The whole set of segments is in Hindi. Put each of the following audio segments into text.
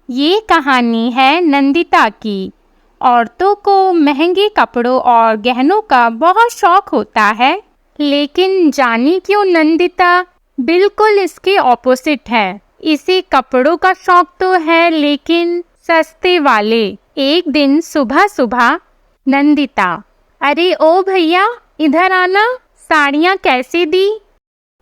ये कहानी है नंदिता की। औरतों को महंगे कपड़ों और गहनों का बहुत शौक होता है, लेकिन जानी क्यों नंदिता बिल्कुल इसके ऑपोजिट है। इसे कपड़ों का शौक तो है, लेकिन सस्ते वाले। एक दिन सुबह सुबह नंदिता, अरे ओ भैया इधर आना, साड़ियाँ कैसे दी?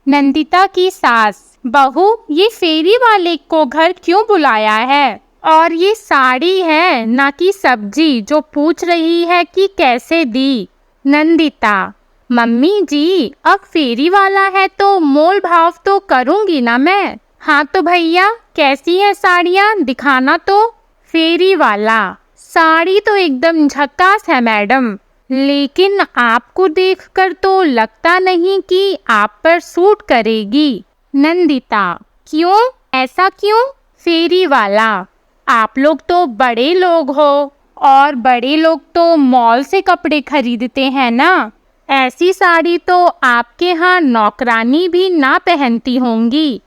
नंदिता की सास, बहू ये फेरी वाले को घर क्यों बुलाया है? और ये साड़ी है ना कि सब्जी जो पूछ रही है कि कैसे दी? नंदिता, मम्मी जी अब फेरी वाला है तो मोल भाव तो करूंगी ना मैं। हाँ तो भैया कैसी है साड़ियाँ, दिखाना तो। फेरी वाला, साड़ी तो एकदम झकास है मैडम, लेकिन आपको देखकर तो लगता नहीं कि आप पर सूट करेगी। नंदिता, क्यों, ऐसा क्यों? फेरी वाला, आप लोग तो बड़े लोग हो और बड़े लोग तो मॉल से कपड़े खरीदते हैं ना। ऐसी साड़ी तो आपके यहाँ नौकरानी भी ना पहनती होंगी।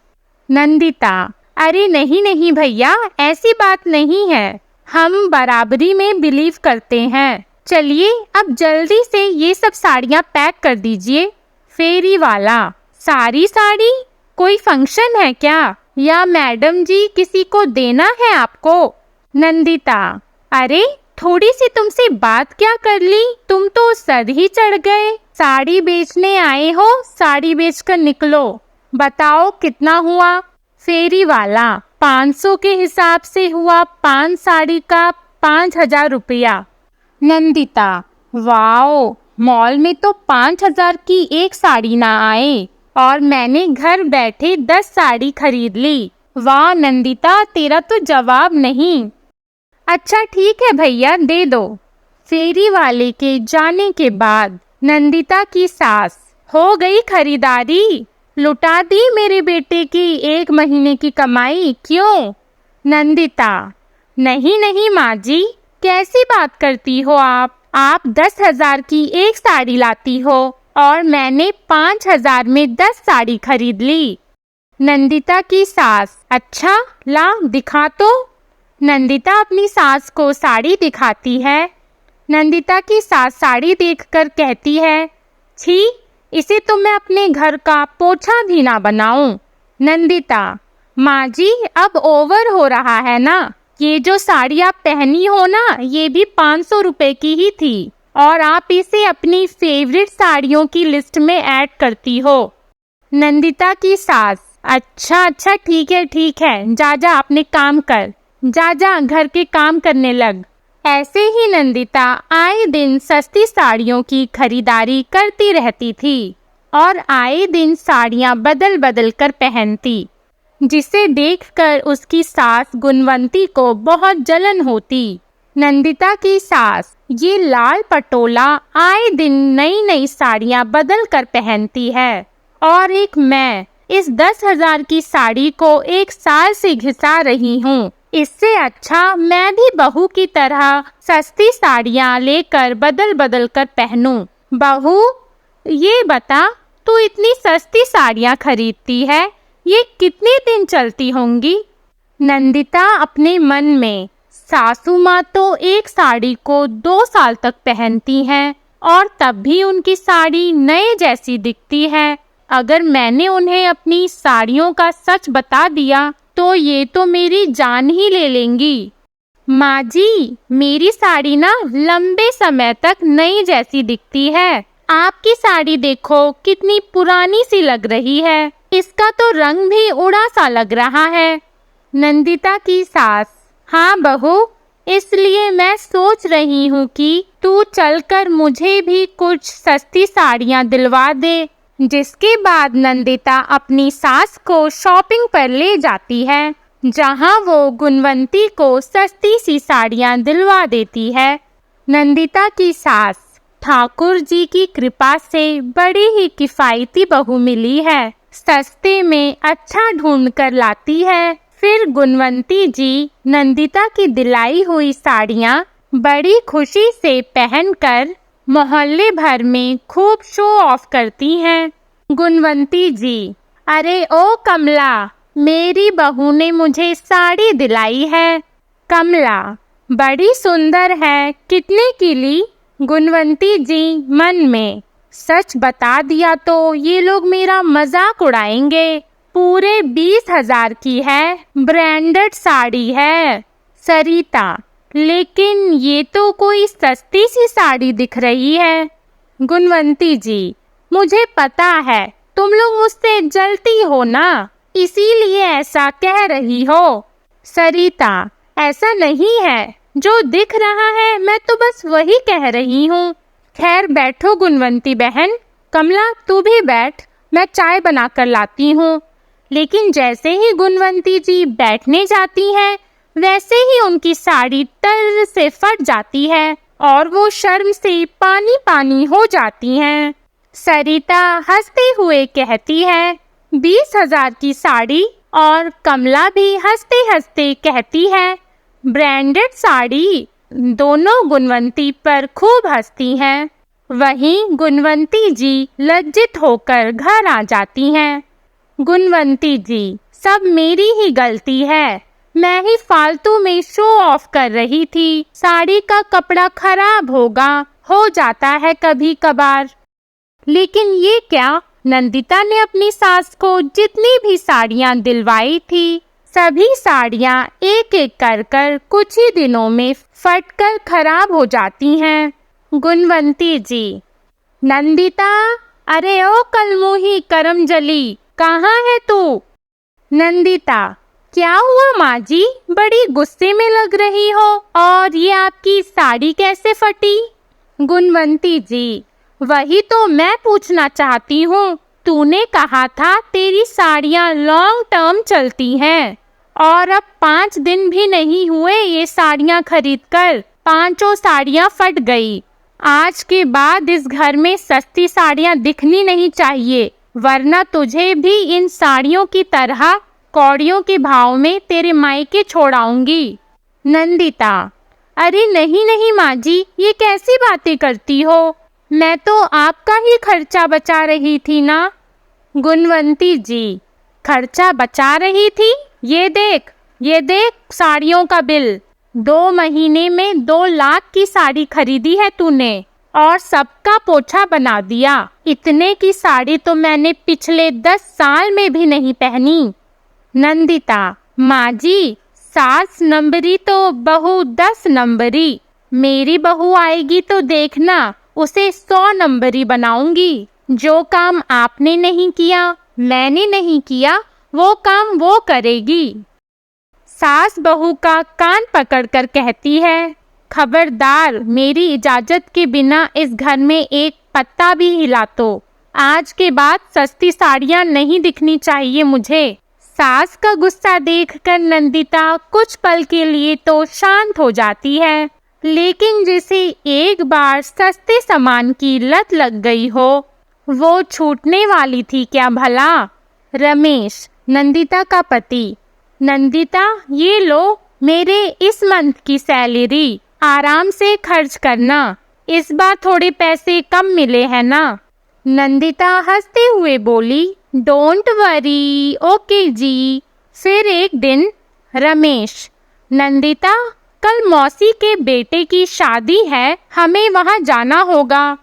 नंदिता, अरे नहीं नहीं भैया ऐसी बात नहीं है, हम बराबरी में बिलीव करते हैं। चलिए अब जल्दी से ये सब साड़ियाँ पैक कर दीजिए। फेरी वाला, सारी साड़ी, कोई फंक्शन है क्या, या मैडम जी किसी को देना है आपको? नंदिता, अरे थोड़ी सी तुमसे बात क्या कर ली, तुम तो सर ही चढ़ गए। साड़ी बेचने आए हो, साड़ी बेचकर निकलो। बताओ कितना हुआ? फेरी वाला, 500 के हिसाब से हुआ 5 साड़ी का 5000 रुपया। नंदिता, वाओ, मॉल में तो 5000 की एक साड़ी ना आए और मैंने घर बैठे 10 साड़ी खरीद ली। वाह नंदिता, तेरा तो जवाब नहीं। अच्छा ठीक है भैया दे दो। फेरी वाले के जाने के बाद नंदिता की सास, हो गई खरीदारी, लुटा दी मेरे बेटे की 1 महीने की कमाई क्यों? नंदिता, नहीं नहीं माँ जी, कैसी बात करती हो आप 10,000 की एक साड़ी लाती हो और मैंने 5,000 में 10 साड़ी खरीद ली। नंदिता की सास, अच्छा ला दिखा तो। नंदिता अपनी सास को साड़ी दिखाती है। नंदिता की सास साड़ी देखकर कहती है, छी, इसे तो मैं अपने घर का पोछा भी ना बनाऊं। नंदिता, माँ जी अब ओवर हो रहा है ना, ये जो साड़ी आप पहनी हो ना ये भी 500 रुपए की ही थी और आप इसे अपनी फेवरेट साड़ियों की लिस्ट में ऐड करती हो। नंदिता की सास, अच्छा अच्छा ठीक है, जा जा अपने काम कर, जा जा घर के काम करने लग। ऐसे ही नंदिता आए दिन सस्ती साड़ियों की खरीदारी करती रहती थी और आए दिन साड़ियाँ बदल बदल कर पहनती, जिसे देखकर उसकी सास गुणवंती को बहुत जलन होती। नंदिता की सास ये लाल पटोला आए दिन नई नई साड़ियाँ बदल कर पहनती है और एक मैं इस 10,000 की साड़ी को 1 साल से घिसा रही हूँ। इससे अच्छा मैं भी बहू की तरह सस्ती साड़ियाँ लेकर बदल बदल कर पहनूं। बहू ये बता, तू इतनी सस्ती साड़ियाँ खरीदती है, ये कितने दिन चलती होंगी? नंदिता अपने मन में, सासू माँ तो एक साड़ी को 2 साल तक पहनती हैं और तब भी उनकी साड़ी नए जैसी दिखती है। अगर मैंने उन्हें अपनी साड़ियों का सच बता दिया तो ये तो मेरी जान ही ले लेंगी। माँ जी मेरी साड़ी ना लंबे समय तक नई जैसी दिखती है, आपकी साड़ी देखो कितनी पुरानी सी लग रही है, इसका तो रंग भी उड़ा सा लग रहा है। नंदिता की सास, हाँ बहू, इसलिए मैं सोच रही हूँ कि तू चलकर मुझे भी कुछ सस्ती साड़ियाँ दिलवा दे। जिसके बाद नंदिता अपनी सास को शॉपिंग पर ले जाती है, जहाँ वो गुणवंती को सस्ती सी साड़ियाँ दिलवा देती है। नंदिता की सास, ठाकुर जी की कृपा से बड़ी ही किफ़ायती बहू मिली है, सस्ते में अच्छा ढूंढ कर लाती है। फिर गुणवंती जी नंदिता की दिलाई हुई साड़ियाँ बड़ी खुशी से पहनकर मोहल्ले भर में खूब शो ऑफ करती हैं। गुणवंती जी, अरे ओ कमला, मेरी बहू ने मुझे साड़ी दिलाई है, कमला, बड़ी सुंदर है, कितने की ली? गुणवंती जी मन में, सच बता दिया तो ये लोग मेरा मजाक उड़ाएंगे। पूरे 20,000 की है, ब्रांडेड साड़ी है। सरिता, लेकिन ये तो कोई सस्ती सी साड़ी दिख रही है। गुणवंती जी, मुझे पता है तुम लोग मुझसे जलती हो ना, इसीलिए ऐसा कह रही हो। सरिता, ऐसा नहीं है, जो दिख रहा है मैं तो बस वही कह रही हूँ। खैर बैठो गुणवंती बहन। कमला तू भी बैठ, मैं चाय बनाकर लाती हूँ। लेकिन जैसे ही गुणवंती जी बैठने जाती हैं, वैसे ही उनकी साड़ी टर से फट जाती है और वो शर्म से पानी पानी हो जाती हैं। सरिता हंसते हुए कहती है, 20,000 की साड़ी? और कमला भी हंसते हंसते कहती है, ब्रांडेड साड़ी। दोनों गुणवंती पर खूब हंसती हैं। वहीं गुणवंती जी लज्जित होकर घर आ जाती हैं। गुणवंती जी, सब मेरी ही गलती है, मैं ही फालतू में शो ऑफ कर रही थी। साड़ी का कपड़ा खराब हो जाता है कभी कभार। लेकिन ये क्या, नंदिता ने अपनी सास को जितनी भी साड़ियाँ दिलवाई थी, सभी साड़ियाँ एक एक कर कुछ ही दिनों में फटकर खराब हो जाती हैं। गुणवंती जी, नंदिता, अरे ओ कलमुही करमजली, कहाँ है तू? नंदिता, क्या हुआ माँ जी, बड़ी गुस्से में लग रही हो, और ये आपकी साड़ी कैसे फटी? गुणवंती जी, वही तो मैं पूछना चाहती हूँ। तूने कहा था तेरी साड़ियाँ लॉन्ग टर्म चलती हैं, और अब 5 दिन भी नहीं हुए ये साड़ियाँ खरीदकर, 5 साड़ियाँ फट गई। आज के बाद इस घर में सस्ती साड़ियाँ दिखनी नहीं चाहिए, वरना तुझे भी इन साड़ियों की तरह कौड़ियों के भाव में तेरे मायके छोड़ाऊंगी। नंदिता, अरे नहीं नहीं माँ जी, ये कैसी बातें करती हो, मैं तो आपका ही खर्चा बचा रही थी ना। गुणवंती जी, खर्चा बचा रही थी? ये देख साड़ियों का बिल। 2 महीने में 2 लाख की साड़ी खरीदी है तूने, और सबका पोछा बना दिया। इतने की साड़ी तो मैंने पिछले 10 साल में भी नहीं पहनी। नंदिता, माँ जी, 7 नंबरी तो बहू 10 नंबरी। मेरी बहू आएगी तो देखना, उसे 100 नंबरी बनाऊंगी। जो काम आपने नहीं किया, मैंने नहीं किया, वो काम वो करेगी। सास बहू का कान पकड़कर कहती है, खबरदार, मेरी इजाजत के बिना इस घर में एक पत्ता भी हिला तो आज के बाद सस्ती साड़ियाँ नहीं दिखनी चाहिए मुझे। सास का गुस्सा देखकर नंदिता कुछ पल के लिए तो शांत हो जाती है, लेकिन जिसे एक बार सस्ते सामान की लत लग गई हो, वो छूटने वाली थी क्या भला? रमेश, नंदिता का पति। नंदिता, ये लो मेरे इस मंथ की सैलरी, आराम से खर्च करना, इस बार थोड़े पैसे कम मिले हैं ना। नंदिता हंसते हुए बोली, डोंट वरी, ओके जी। फिर एक दिन रमेश, नंदिता, कल मौसी के बेटे की शादी है, हमें वहाँ जाना होगा।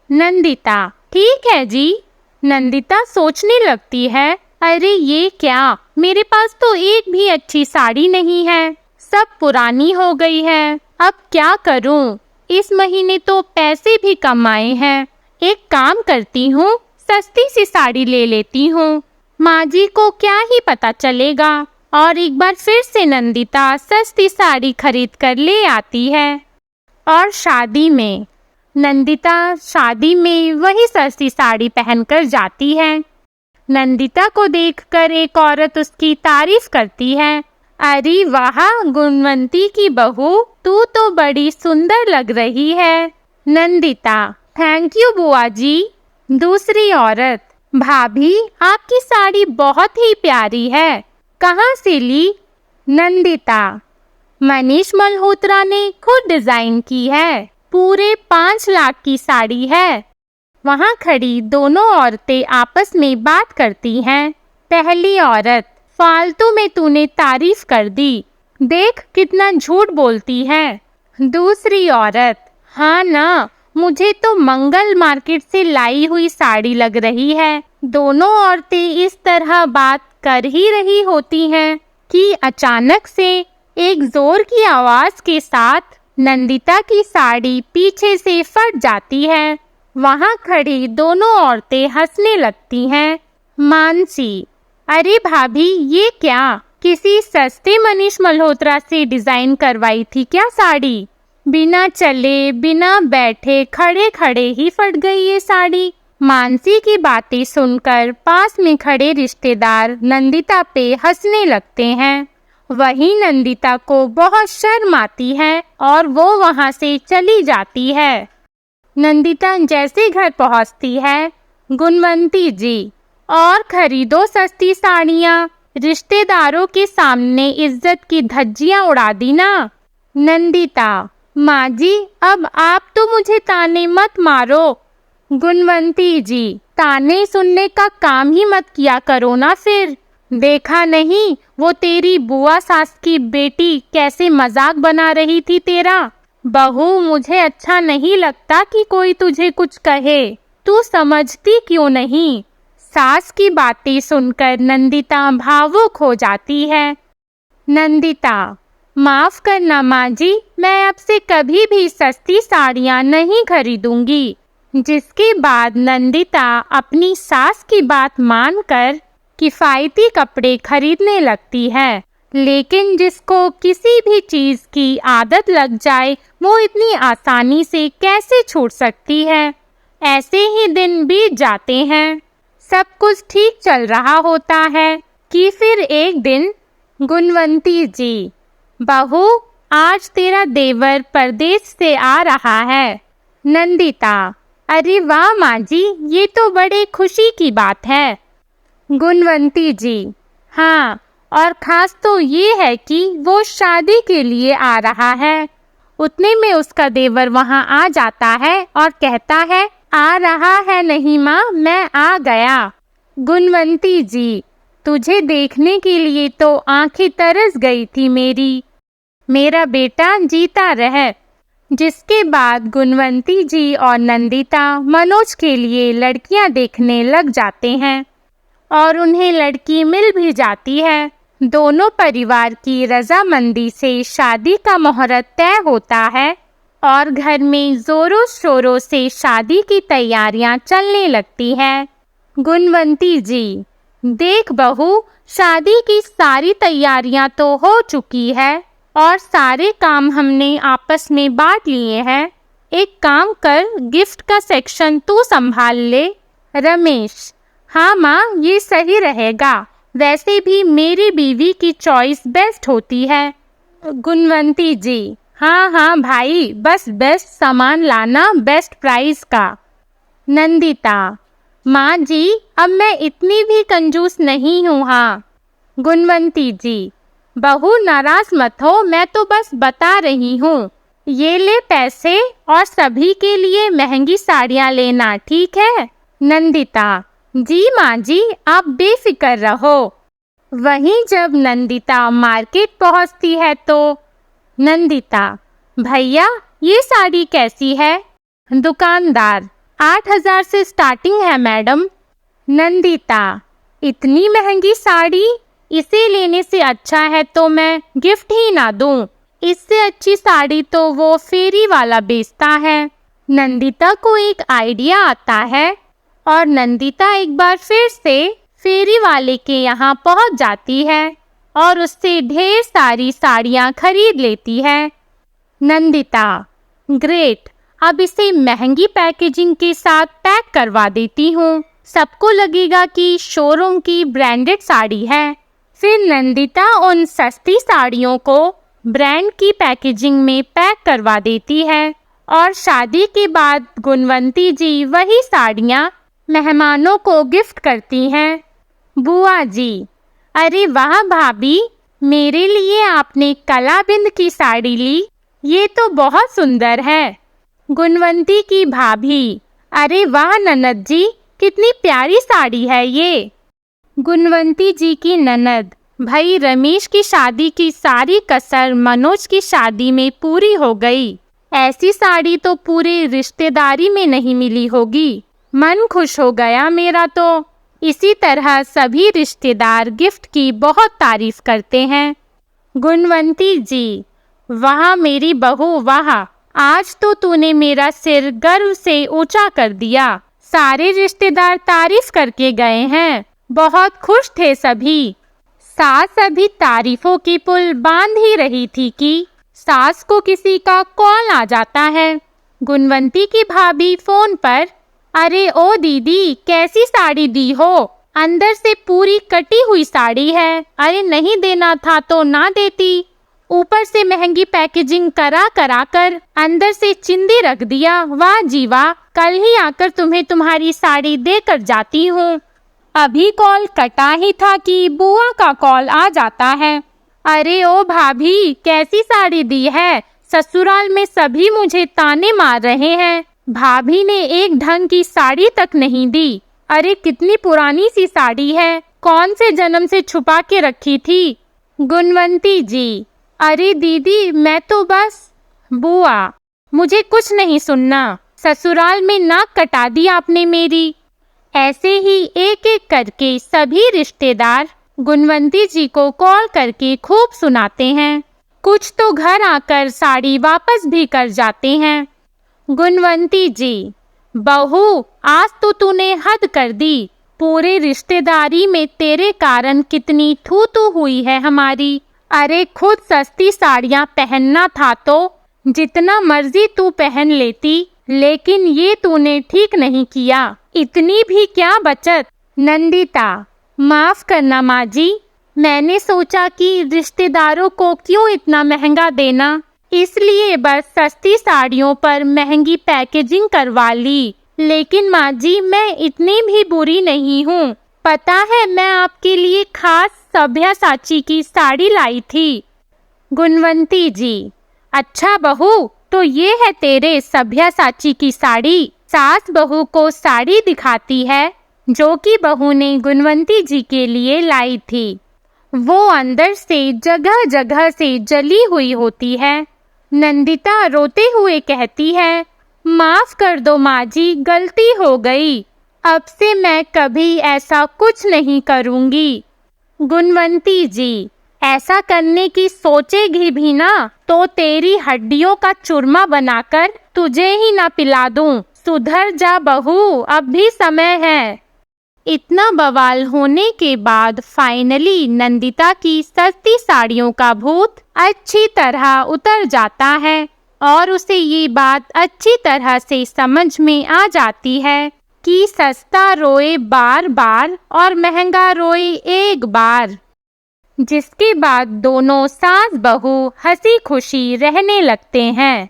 नंदिता, ठीक है जी। नंदिता सोचने लगती है, अरे ये क्या, मेरे पास तो एक भी अच्छी साड़ी नहीं है, सब पुरानी हो गई है, अब क्या करूं? इस महीने तो पैसे भी कम आए हैं, एक काम करती हूँ, सस्ती सी साड़ी ले लेती हूँ, माँ जी को क्या ही पता चलेगा। और एक बार फिर से नंदिता सस्ती साड़ी खरीद कर ले आती है। और शादी में नंदिता वही सस्ती साड़ी पहनकर जाती है। नंदिता को देखकर एक औरत उसकी तारीफ करती है, अरे वाह गुणवंती की बहू, तू तो बड़ी सुंदर लग रही है। नंदिता, थैंक यू बुआ जी। दूसरी औरत, भाभी आपकी साड़ी बहुत ही प्यारी है, कहाँ से ली? नंदिता, मनीष मल्होत्रा ने खुद डिजाइन की है, पूरे 5 लाख की साड़ी है। वहाँ खड़ी दोनों औरतें आपस में बात करती हैं। पहली औरत, फालतू में तूने तारीफ कर दी, देख कितना झूठ बोलती है। दूसरी औरत, हाँ ना, मुझे तो मंगल मार्केट से लाई हुई साड़ी लग रही है। दोनों औरतें इस तरह बात कर ही रही होती हैं कि अचानक से एक जोर की आवाज के साथ नंदिता की साड़ी पीछे से फट जाती है। वहां खड़ी दोनों औरतें हंसने लगती हैं। मानसी, अरे भाभी, ये क्या, किसी सस्ते मनीष मल्होत्रा से डिजाइन करवाई थी क्या साड़ी? बिना चले बिना बैठे खड़े खड़े ही फट गई ये साड़ी। मानसी की बातें सुनकर पास में खड़े रिश्तेदार नंदिता पे हंसने लगते हैं। वहीं नंदिता को बहुत शर्म आती है और वो वहां से चली जाती है। नंदिता जैसे घर पहुंचती है, गुणवंती जी, और खरीदो सस्ती साड़ियाँ, रिश्तेदारों के सामने इज्जत की धज्जियां उड़ा दी ना। नंदिता, माँ जी, अब आप तो मुझे ताने मत मारो। गुणवंती जी, ताने सुनने का काम ही मत किया करो ना फिर। देखा नहीं वो तेरी बुआ सास की बेटी कैसे मजाक बना रही थी तेरा। बहू, मुझे अच्छा नहीं लगता कि कोई तुझे कुछ कहे, तू समझती क्यों नहीं? सास की बातें सुनकर नंदिता भावुक हो जाती है। नंदिता, माफ करना माँ जी, मैं अब से कभी भी सस्ती साड़ियाँ नहीं खरीदूंगी। जिसके बाद नंदिता अपनी सास की बात मानकर किफ़ायती कपड़े खरीदने लगती है। लेकिन जिसको किसी भी चीज़ की आदत लग जाए, वो इतनी आसानी से कैसे छूट सकती है। ऐसे ही दिन बीत जाते हैं। सब कुछ ठीक चल रहा होता है कि फिर एक दिन, गुणवंती जी, बहू, आज तेरा देवर परदेश से आ रहा है। नंदिता, अरे वाह माँ जी, ये तो बड़े खुशी की बात है। गुणवंती जी, हाँ, और खास तो ये है कि वो शादी के लिए आ रहा है। उतने में उसका देवर वहाँ आ जाता है और कहता है, आ रहा है नहीं माँ, मैं आ गया। गुणवंती जी, तुझे देखने के लिए तो आंखें तरस गई थी मेरी। मेरा बेटा जीता रहे। जिसके बाद गुणवंती जी और नंदिता मनोज के लिए लड़कियां देखने लग जाते हैं और उन्हें लड़की मिल भी जाती है। दोनों परिवार की रजामंदी से शादी का मुहूर्त तय होता है और घर में जोरों शोरों से शादी की तैयारियां चलने लगती हैं। गुणवंती जी, देख बहू, शादी की सारी तैयारियां तो हो चुकी है और सारे काम हमने आपस में बांट लिए हैं। एक काम कर, गिफ्ट का सेक्शन तू संभाल ले। रमेश, हाँ माँ, ये सही रहेगा। वैसे भी मेरी बीवी की चॉइस बेस्ट होती है। गुणवंती जी, हाँ हाँ भाई, बस बेस्ट सामान लाना, बेस्ट प्राइस का। नंदिता, माँ जी, अब मैं इतनी भी कंजूस नहीं हूँ। हाँ। गुणवंती जी, बहू नाराज मत हो, मैं तो बस बता रही हूँ। ये ले पैसे और सभी के लिए महंगी साड़ियाँ लेना, ठीक है? नंदिता, जी माँ जी, आप बेफिक्र रहो। वहीं जब नंदिता मार्केट पहुँचती है तो नंदिता, भैया, ये साड़ी कैसी है? दुकानदार, 8,000 से स्टार्टिंग है मैडम। नंदिता, इतनी महंगी साड़ी? इसे लेने से अच्छा है तो मैं गिफ्ट ही ना दूं। इससे अच्छी साड़ी तो वो फेरी वाला बेचता है। नंदिता को एक आइडिया आता है और नंदिता एक बार फिर से फेरी वाले के यहाँ पहुँच जाती है और उससे ढेर सारी साड़ियाँ खरीद लेती है। नंदिता, ग्रेट, अब इसे महंगी पैकेजिंग के साथ पैक करवा देती हूँ। सबको लगेगा कि शोरूम की ब्रांडेड साड़ी है। फिर नंदिता उन सस्ती साड़ियों को ब्रांड की पैकेजिंग में पैक करवा देती है और शादी के बाद गुणवंती जी वही साड़ियाँ मेहमानों को गिफ्ट करती हैं। बुआ जी, अरे वाह भाभी, मेरे लिए आपने कलाबिंद की साड़ी ली, ये तो बहुत सुंदर है। गुणवंती की भाभी, अरे वाह ननद जी, कितनी प्यारी साड़ी है ये। गुणवंती जी की ननद, भाई रमेश की शादी की सारी कसर मनोज की शादी में पूरी हो गई। ऐसी साड़ी तो पूरे रिश्तेदारी में नहीं मिली होगी। मन खुश हो गया मेरा तो। इसी तरह सभी रिश्तेदार गिफ्ट की बहुत तारीफ करते हैं। गुणवंती जी, वाह मेरी बहू वाह, आज तो तूने मेरा सिर गर्व से ऊंचा कर दिया। सारे रिश्तेदार तारीफ करके गए हैं, बहुत खुश थे सभी। सास अभी तारीफों की पुल बांध ही रही थी कि सास को किसी का कॉल आ जाता है। गुणवंती की भाभी फोन पर, अरे ओ दीदी, कैसी साड़ी दी हो? अंदर से पूरी कटी हुई साड़ी है। अरे नहीं देना था तो ना देती। ऊपर से महंगी पैकेजिंग करा कर अंदर से चिंदी रख दिया। वाह जी वाह, कल ही आकर तुम्हें तुम्हारी साड़ी देकर जाती हूँ। अभी कॉल कटा ही था कि बुआ का कॉल आ जाता है। अरे ओ भाभी, कैसी साड़ी दी है? ससुराल में सभी मुझे ताने मार रहे हैं। भाभी ने एक ढंग की साड़ी तक नहीं दी। अरे कितनी पुरानी सी साड़ी है, कौन से जन्म से छुपा के रखी थी? गुणवंती जी, अरे दीदी मैं तो बस। बुआ, मुझे कुछ नहीं सुनना। ससुराल में नाक कटा दी आपने मेरी। ऐसे ही एक एक करके सभी रिश्तेदार गुणवंती जी को कॉल करके खूब सुनाते हैं। कुछ तो घर आकर साड़ी वापस भी कर जाते हैं। गुणवंती जी, बहू आज तो तूने हद कर दी। पूरे रिश्तेदारी में तेरे कारण कितनी थू थू हुई है हमारी। अरे खुद सस्ती साड़ियाँ पहनना था तो जितना मर्जी तू पहन लेती, लेकिन ये तूने ठीक नहीं किया। इतनी भी क्या बचत? नंदिता, माफ करना माँ जी, मैंने सोचा कि रिश्तेदारों को क्यों इतना महंगा देना, इसलिए बस सस्ती साड़ियों पर महंगी पैकेजिंग करवा ली। लेकिन माँ जी मैं इतनी भी बुरी नहीं हूँ। पता है मैं आपके लिए खास सभ्यासाची की साड़ी लाई थी। गुणवंती जी, अच्छा बहू, तो ये है तेरे सभ्यासाची की साड़ी। सास बहू को साड़ी दिखाती है जो कि बहू ने गुणवंती जी के लिए लाई थी। वो अंदर से जगह जगह से जली हुई होती है। नंदिता रोते हुए कहती है, माफ कर दो माँ जी, गलती हो गई। अब से मैं कभी ऐसा कुछ नहीं करूँगी। गुणवंती जी, ऐसा करने की सोचेगी भी ना तो तेरी हड्डियों का चूरमा बनाकर तुझे ही ना पिला दूं। सुधर जा बहू, अब भी समय है। इतना बवाल होने के बाद फाइनली नंदिता की सस्ती साड़ियों का भूत अच्छी तरह उतर जाता है और उसे ये बात अच्छी तरह से समझ में आ जाती है कि सस्ता रोए बार बार और महंगा रोए एक बार। जिसके बाद दोनों सास बहू हंसी खुशी रहने लगते हैं।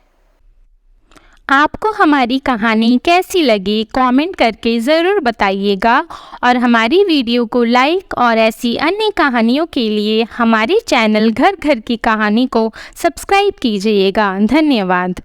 आपको हमारी कहानी कैसी लगी कमेंट करके ज़रूर बताइएगा और हमारी वीडियो को लाइक और ऐसी अन्य कहानियों के लिए हमारे चैनल घर घर की कहानी को सब्सक्राइब कीजिएगा। धन्यवाद।